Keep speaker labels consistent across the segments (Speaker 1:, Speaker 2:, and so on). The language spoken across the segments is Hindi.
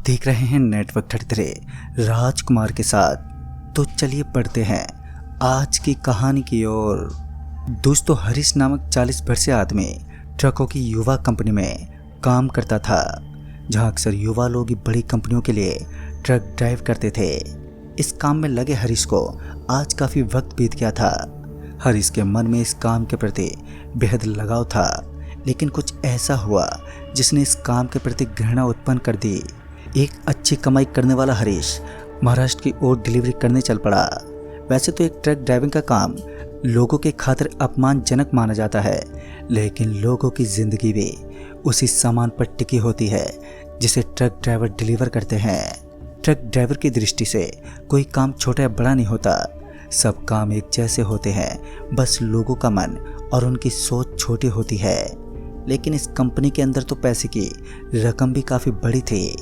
Speaker 1: आप देख रहे हैं नेटवर्क 33 राजकुमार के साथ। तो चलिए पढ़ते हैं आज की कहानी की ओर। दोस्तों, हरीश नामक 40 वर्षीय आदमी ट्रकों की युवा कंपनी में काम करता था, जहां अक्सर युवा लोग ही बड़ी कंपनियों के लिए ट्रक ड्राइव करते थे। इस काम में लगे हरीश को आज काफ़ी वक्त बीत गया था। हरीश के मन में इस काम के प्रति बेहद लगाव था, लेकिन कुछ ऐसा हुआ जिसने इस काम के प्रति घृणा उत्पन्न कर दी। एक अच्छी कमाई करने वाला हरीश महाराष्ट्र की ओर डिलीवरी करने चल पड़ा। वैसे तो एक ट्रक ड्राइविंग का काम लोगों के खातिर अपमानजनक माना जाता है, लेकिन लोगों की जिंदगी भी उसी सामान पर टिकी होती है जिसे ट्रक ड्राइवर डिलीवर करते हैं। ट्रक ड्राइवर की दृष्टि से कोई काम छोटा या बड़ा नहीं होता, सब काम एक जैसे होते हैं, बस लोगों का मन और उनकी सोच छोटी होती है। लेकिन इस कंपनी के अंदर तो पैसे की रकम भी काफ़ी बड़ी थी।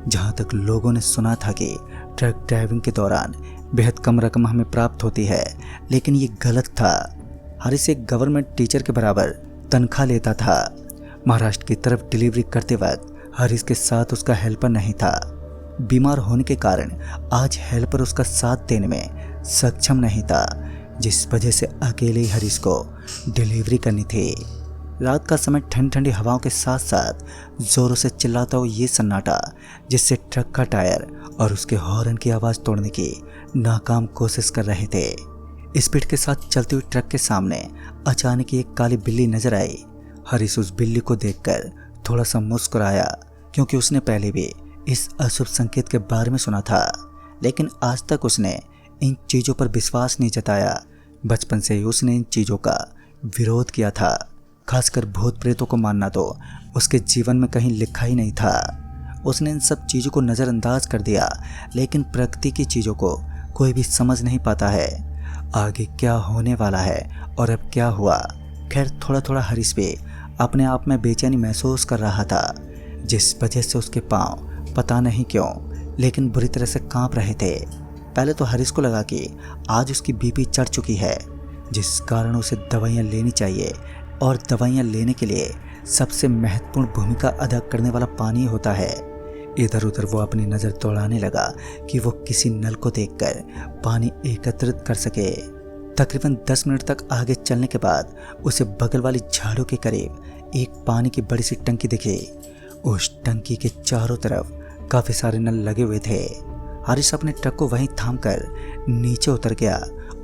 Speaker 1: जहाँ तक लोगों ने सुना था कि ट्रक ड्राइविंग के दौरान बेहद कम रकम हमें प्राप्त होती है, लेकिन ये गलत था। हरीश एक गवर्नमेंट टीचर के बराबर तनख्वाह लेता था। महाराष्ट्र की तरफ डिलीवरी करते वक्त हरीश के साथ उसका हेल्पर नहीं था। बीमार होने के कारण आज हेल्पर उसका साथ देने में सक्षम नहीं था, जिस वजह से अकेले ही हरीश को डिलीवरी करनी थी। रात का समय ठंडी ठंडी हवाओं के साथ साथ जोरों से चिल्लाता हुआ ये सन्नाटा, जिससे ट्रक का टायर और उसके हॉर्न की आवाज़ तोड़ने की नाकाम कोशिश कर रहे थे। स्पीड के साथ चलती हुई ट्रक के सामने अचानक एक काली बिल्ली नजर आई। हरीश उस बिल्ली को देखकर थोड़ा सा मुस्कुराया, क्योंकि उसने पहले भी इस अशुभ संकेत के बारे में सुना था, लेकिन आज तक उसने इन चीज़ों पर विश्वास नहीं जताया। बचपन से ही उसने इन चीज़ों का विरोध किया था, खासकर भूत प्रेतों को मानना तो उसके जीवन में कहीं लिखा ही नहीं था। उसने इन सब चीज़ों को नज़रअंदाज कर दिया, लेकिन प्रकृति की चीज़ों को कोई भी समझ नहीं पाता है आगे क्या होने वाला है और अब क्या हुआ। खैर, थोड़ा थोड़ा हरीश भी अपने आप में बेचैनी महसूस कर रहा था, जिस वजह से उसके पाँव पता नहीं क्यों लेकिन बुरी तरह से कांप रहे थे। पहले तो हरीश को लगा कि आज उसकी बीपी चढ़ चुकी है, जिस कारण उसे दवाइयाँ लेनी चाहिए, और दवाइयाँ लेने के लिए सबसे महत्वपूर्ण भूमिका अदा करने वाला पानी होता है। इधर उधर वो अपनी नज़र दौड़ाने लगा कि वो किसी नल को देखकर पानी एकत्रित कर सके। तकरीबन 10 मिनट तक आगे चलने के बाद उसे बगल वाली झाड़ों के करीब एक पानी की बड़ी सी टंकी दिखी। उस टंकी के चारों तरफ काफ़ी सारे नल लगे हुए थे। हरीश अपने ट्रक को वहीं थामकर नीचे उतर गया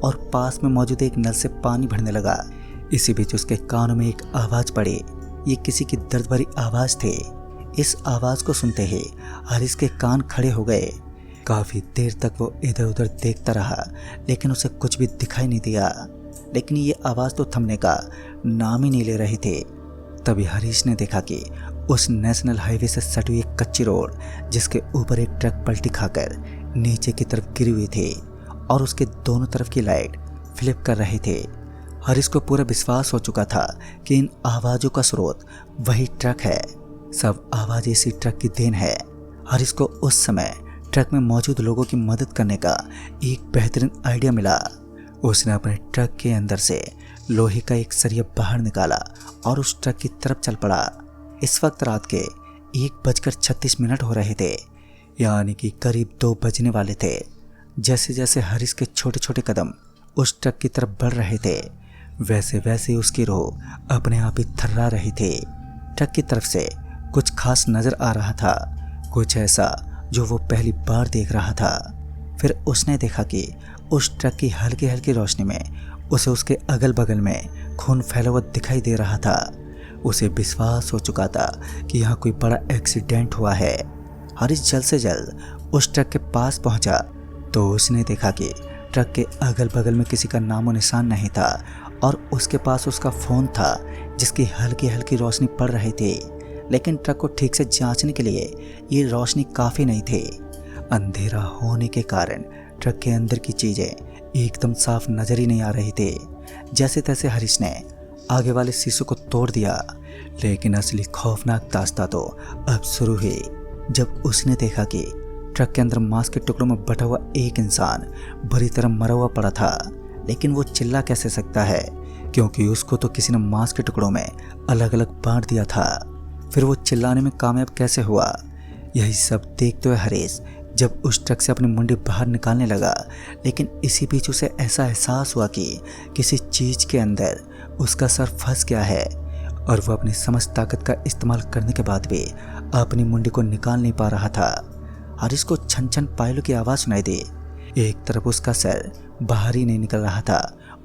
Speaker 1: और पास में मौजूद एक नल से पानी भरने लगा। इसी बीच उसके कानों में एक आवाज़ पड़ी। ये किसी की दर्द भरी आवाज़ थी। इस आवाज़ को सुनते ही हरीश के कान खड़े हो गए। काफ़ी देर तक वो इधर उधर देखता रहा, लेकिन उसे कुछ भी दिखाई नहीं दिया। लेकिन ये आवाज़ तो थमने का नाम ही नहीं ले रही थी। तभी हरीश ने देखा कि उस नेशनल हाईवे से सटी हुई एक कच्ची रोड, जिसके ऊपर एक ट्रक पलटी खाकर नीचे की तरफ गिरी हुई थी और उसके दोनों तरफ की लाइट फ्लिप कर रही थी। हरीश को पूरा विश्वास हो चुका था कि इन आवाज़ों का स्रोत वही ट्रक है। सब आवाज़ इसी ट्रक की देन है। हरीश को उस समय ट्रक में मौजूद लोगों की मदद करने का एक बेहतरीन आइडिया मिला। उसने अपने ट्रक के अंदर से लोहे का एक सरिया बाहर निकाला और उस ट्रक की तरफ चल पड़ा। इस वक्त रात के 1:36 हो रहे थे, यानी कि करीब 2 बजने वाले थे। जैसे जैसे हरीश के छोटे छोटे कदम उस ट्रक की तरफ बढ़ रहे थे, वैसे वैसे उसकी रूह अपने आप ही थर्रा रही थी। ट्रक की तरफ से कुछ खास नज़र आ रहा था, कुछ ऐसा जो वो पहली बार देख रहा था। फिर उसने देखा कि उस ट्रक की हल्की हल्की रोशनी में उसे उसके अगल बगल में खून फैला हुआ दिखाई दे रहा था। उसे विश्वास हो चुका था कि यहाँ कोई बड़ा एक्सीडेंट हुआ है। हरीश जल्द से जल्द उस ट्रक के पास पहुँचा तो उसने देखा कि ट्रक के अगल बगल में किसी का नामो निशान नहीं था और उसके पास उसका फ़ोन था, जिसकी हल्की हल्की रोशनी पड़ रही थी। लेकिन ट्रक को ठीक से जांचने के लिए ये रोशनी काफ़ी नहीं थी। अंधेरा होने के कारण ट्रक के अंदर की चीज़ें एकदम साफ नज़र ही नहीं आ रही थी। जैसे तैसे हरीश ने आगे वाले शीशे को तोड़ दिया, लेकिन असली खौफनाक दास्तां तो अब शुरू हुई, जब उसने देखा कि ट्रक के अंदर मांस के टुकड़ों में बटा हुआ एक इंसान बुरी तरह मरा हुआ पड़ा था। लेकिन वो चिल्ला कैसे सकता है, क्योंकि उसको तो किसी ने मांस के टुकड़ों में अलग अलग बांट दिया था। फिर वो चिल्लाने में कामयाब कैसे हुआ, यही सब देखते हुए हरीश जब उस ट्रक से अपनी मुंडी बाहर निकालने लगा, लेकिन इसी बीच उसे ऐसा एहसास हुआ कि किसी चीज के अंदर उसका सर फंस गया है और वो अपनी समस्त ताकत का इस्तेमाल करने के बाद भी अपनी मुंडी को निकाल नहीं पा रहा था। हरीश को छन छन पायलों की आवाज़ सुनाई दी। एक तरफ उसका सर बाहर ही नहीं निकल रहा था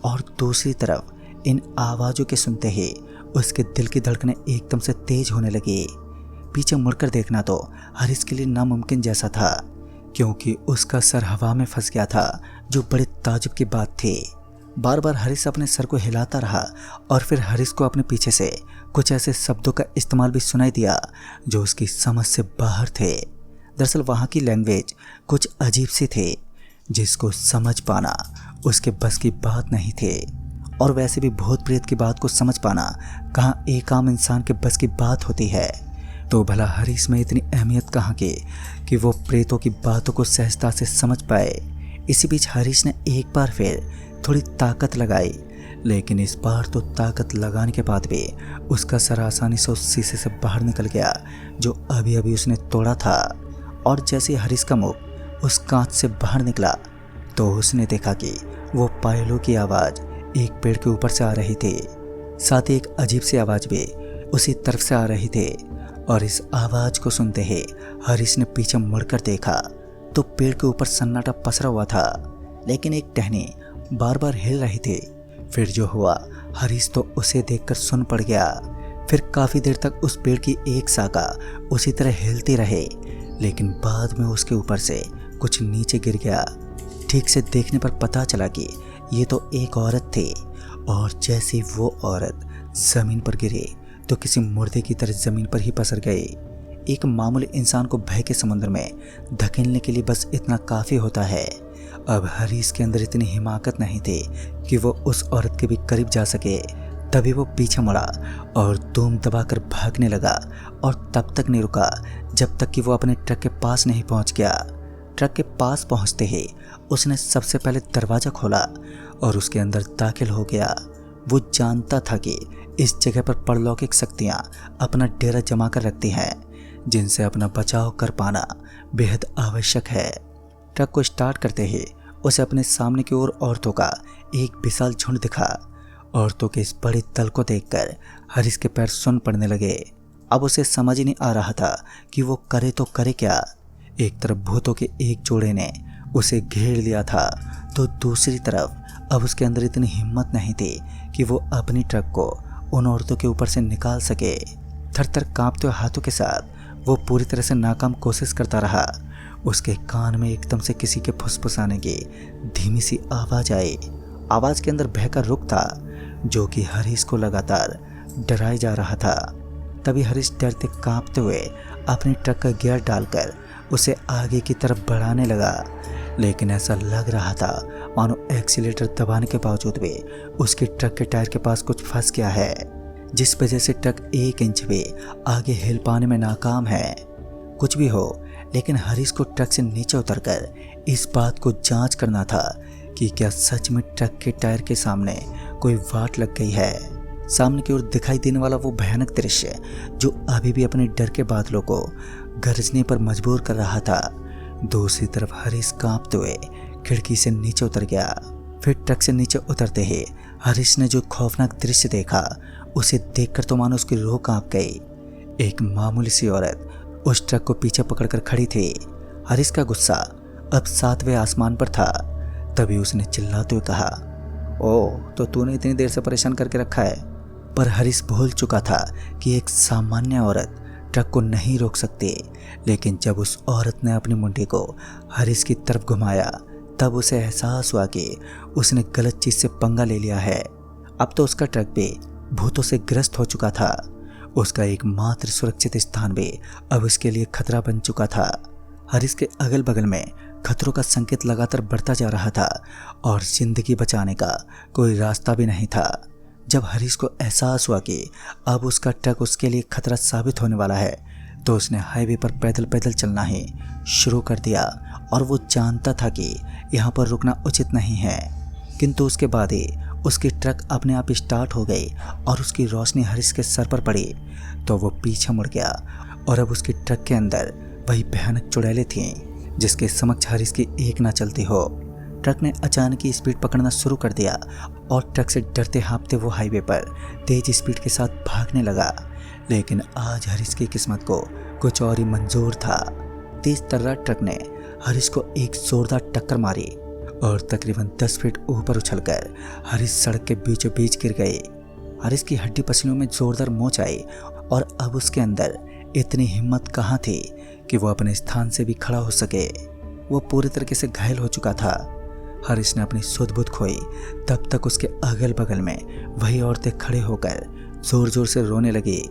Speaker 1: और दूसरी तरफ इन आवाज़ों के सुनते ही उसके दिल की धड़कनें एकदम से तेज होने लगी। पीछे मुड़कर देखना तो हरीश के लिए नामुमकिन जैसा था, क्योंकि उसका सर हवा में फंस गया था, जो बड़े ताज्जुब की बात थी। बार बार हरीश अपने सर को हिलाता रहा और फिर हरीश को अपने पीछे से कुछ ऐसे शब्दों का इस्तेमाल भी सुनाई दिया जो उसकी समझ से बाहर थे। दरअसल वहाँ की लैंग्वेज कुछ अजीब सी थी, जिसको समझ पाना उसके बस की बात नहीं थी। और वैसे भी भूत प्रेत की बात को समझ पाना कहाँ एक आम इंसान के बस की बात होती है। तो भला हरीश में इतनी अहमियत कहाँ की कि वो प्रेतों की बातों को सहजता से समझ पाए। इसी बीच हरीश ने एक बार फिर थोड़ी ताकत लगाई, लेकिन इस बार तो ताकत लगाने के बाद भी उसका सर आसानी से उस शीशे से बाहर निकल गया जो अभी अभी उसने तोड़ा था। और जैसे हरीश का मुख उस कांच से बाहर निकला तो उसने देखा कि वो पायलों की आवाज़ एक पेड़ के ऊपर से आ रही थी। साथ ही एक अजीब सी आवाज़ भी उसी तरफ से आ रही थी। और इस आवाज़ को सुनते ही हरीश ने पीछे मुड़कर देखा तो पेड़ के ऊपर सन्नाटा पसरा हुआ था, लेकिन एक टहनी बार बार हिल रही थी। फिर जो हुआ हरीश तो उसे देखकर सुन पड़ गया। फिर काफ़ी देर तक उस पेड़ की एक शाखा उसी तरह हिलती रहे, लेकिन बाद में उसके ऊपर से कुछ नीचे गिर गया। ठीक से देखने पर पता चला कि ये तो एक औरत थी, और जैसे वो औरत ज़मीन पर गिरी तो किसी मुर्दे की तरह ज़मीन पर ही पसर गई। एक मामूली इंसान को भय के समुद्र में धकेलने के लिए बस इतना काफ़ी होता है। अब हरीश के अंदर इतनी हिमाकत नहीं थी कि वो उस औरत के भी करीब जा सके। तभी वो पीछे मुड़ा और धूम दबाकर भागने लगा, और तब तक नहीं रुका जब तक कि वो अपने ट्रक के पास नहीं पहुंच गया। ट्रक के पास पहुंचते ही उसने सबसे पहले दरवाज़ा खोला और उसके अंदर दाखिल हो गया। वो जानता था कि इस जगह पर परलौकिक शक्तियाँ अपना डेरा जमा कर रखती हैं, जिनसे अपना बचाव कर पाना बेहद आवश्यक है। ट्रक को स्टार्ट करते ही उसे अपने सामने की ओर औरतों का एक विशाल झुंड दिखा। औरतों के इस बड़े दल को देखकर हरीश के पैर सुन पड़ने लगे। अब उसे समझ ही नहीं आ रहा था कि वो करे तो करे क्या। एक तरफ भूतों के एक जोड़े ने उसे घेर लिया था, तो दूसरी तरफ अब उसके अंदर इतनी हिम्मत नहीं थी कि वो अपनी ट्रक को उन औरतों के ऊपर से निकाल सके। थर थर कांपते हुए हाथों के साथ वो पूरी तरह से नाकाम कोशिश करता रहा। उसके कान में एकदम से किसी के फुसफुसाने की धीमी सी आवाज़ आई। आवाज़ के अंदर बहकर रुख था, जो कि हरीश को लगातार डराए जा रहा था। तभी हरीश डरते कांपते हुए अपनी ट्रक का गियर डालकर उसे आगे की तरफ बढ़ाने लगा, लेकिन ऐसा लग रहा था मानो एक्सीलेटर दबाने के बावजूद भी उसके ट्रक के टायर के पास कुछ फंस गया है, जिस वजह से ट्रक 1 इंच भी आगे हिल पाने में नाकाम है। कुछ भी हो, लेकिन हरीश को ट्रक से नीचे उतरकर इस बात को जांच करना था कि क्या सच में ट्रक के टायर के सामने कोई वाट लग गई है। सामने की ओर दिखाई देने वाला वो भयानक दृश्य जो अभी भी अपने डर के बादलों को गरजने पर मजबूर कर रहा था। दूसरी तरफ हरीश कांपते हुए खिड़की से नीचे उतर गया। फिर ट्रक से नीचे उतरते ही हरीश ने जो खौफनाक दृश्य देखा, उसे देखकर तो मानो उसकी रूह कांप गई। एक मामूली सी औरत उस ट्रक को पीछे पकड़कर खड़ी थी। हरीश का गुस्सा अब 7वें आसमान पर था। तभी उसने चिल्लाते हुए कहा, ओह, तो तूने इतनी देर से परेशान करके रखा है। पर हरीश भूल चुका था कि एक सामान्य औरत ट्रक को नहीं रोक सकती। लेकिन जब उस औरत ने अपनी मुंडी को हरीश की तरफ घुमाया, तब उसे एहसास हुआ कि उसने गलत चीज़ से पंगा ले लिया है। अब तो उसका ट्रक भी भूतों से ग्रस्त हो चुका था। उसका एकमात्र सुरक्षित स्थान भी अब उसके लिए खतरा बन चुका था। हरीश के अगल बगल में खतरों का संकेत लगातार बढ़ता जा रहा था और जिंदगी बचाने का कोई रास्ता भी नहीं था। जब हरीश को एहसास हुआ कि अब उसका ट्रक उसके लिए खतरा साबित होने वाला है, तो उसने हाईवे पर पैदल पैदल चलना ही शुरू कर दिया। और वो जानता था कि यहाँ पर रुकना उचित नहीं है, किंतु उसके बाद ही उसकी ट्रक अपने आप स्टार्ट हो गई और उसकी रोशनी हरीश के सर पर पड़ी। तो वो पीछे मुड़ गया और अब उसकी ट्रक के अंदर वही भयानक चुड़ैलें थीं जिसके समक्ष हरीश की एक ना चलती हो। ट्रक ने अचानक ही स्पीड पकड़ना शुरू कर दिया और ट्रक से डरते हाँफते वो हाईवे पर तेज स्पीड के साथ भागने लगा। लेकिन आज हरीश की किस्मत को कुछ और ही मंजूर था। तेज तर्रा ट्रक ने हरीश को एक जोरदार टक्कर मारी और तकरीबन 10 फीट ऊपर उछलकर हरीश सड़क के बीचों बीच गिर गए। हरीश की हड्डी पसलियों में जोरदार मोच आई और अब उसके अंदर इतनी हिम्मत कहाँ थी कि वो अपने स्थान से भी खड़ा हो सके। वो पूरी तरीके से घायल हो चुका था। हरीश ने अपनी सुध-बुध खोई। तब तक उसके अगल बगल में वही औरतें खड़े होकर जोर जोर से रोने लगी।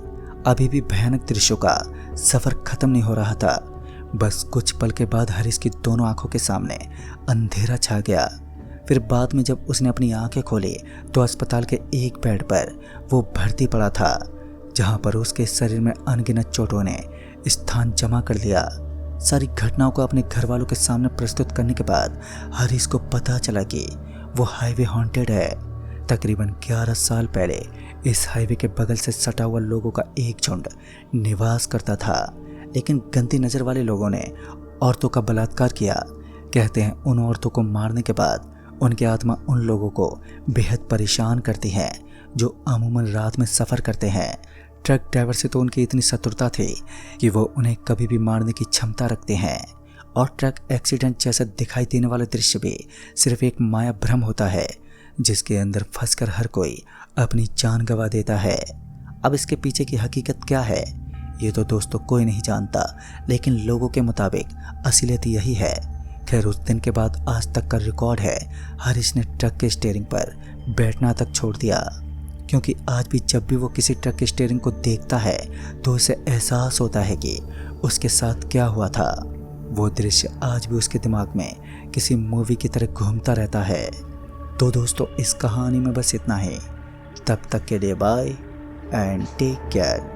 Speaker 1: अभी भी भयानक दृश्यों का सफर खत्म नहीं हो रहा था। बस कुछ पल के बाद हरीश की दोनों आंखों के सामने अंधेरा छा गया। फिर बाद में जब उसने अपनी आंखें खोली तो अस्पताल के एक बेड पर वो भर्ती पड़ा था, जहां पर उसके शरीर में अनगिनत चोटों ने स्थान जमा कर लिया। सारी घटनाओं को अपने घर वालों के सामने प्रस्तुत करने के बाद हरीश को पता चला कि वो हाईवे हॉन्टेड है। तकरीबन 11 साल पहले इस हाईवे के बगल से सटा हुआ लोगों का एक झुंड निवास करता था, लेकिन गंदी नज़र वाले लोगों ने औरतों का बलात्कार किया। कहते हैं उन औरतों को मारने के बाद उनकी आत्मा उन लोगों को बेहद परेशान करती है जो अमूमन रात में सफ़र करते हैं। ट्रक ड्राइवर से तो उनकी इतनी शत्रुता थी कि वो उन्हें कभी भी मारने की क्षमता रखते हैं। और ट्रक एक्सीडेंट जैसा दिखाई देने वाला दृश्य भी सिर्फ एक माया भ्रम होता है जिसके अंदर फंसकर हर कोई अपनी जान गंवा देता है। अब इसके पीछे की हकीकत क्या है ये तो दोस्तों कोई नहीं जानता, लेकिन लोगों के मुताबिक असलियत यही है। खैर उस दिन के बाद आज तक का रिकॉर्ड है, हरीश ने ट्रक के स्टीयरिंग पर बैठना तक छोड़ दिया, क्योंकि आज भी जब भी वो किसी ट्रक के स्टीयरिंग को देखता है तो उसे एहसास होता है कि उसके साथ क्या हुआ था। वो दृश्य आज भी उसके दिमाग में किसी मूवी की तरह घूमता रहता है। तो दोस्तों इस कहानी में बस इतना ही। तब तक के लिए बाय एंड टेक केयर।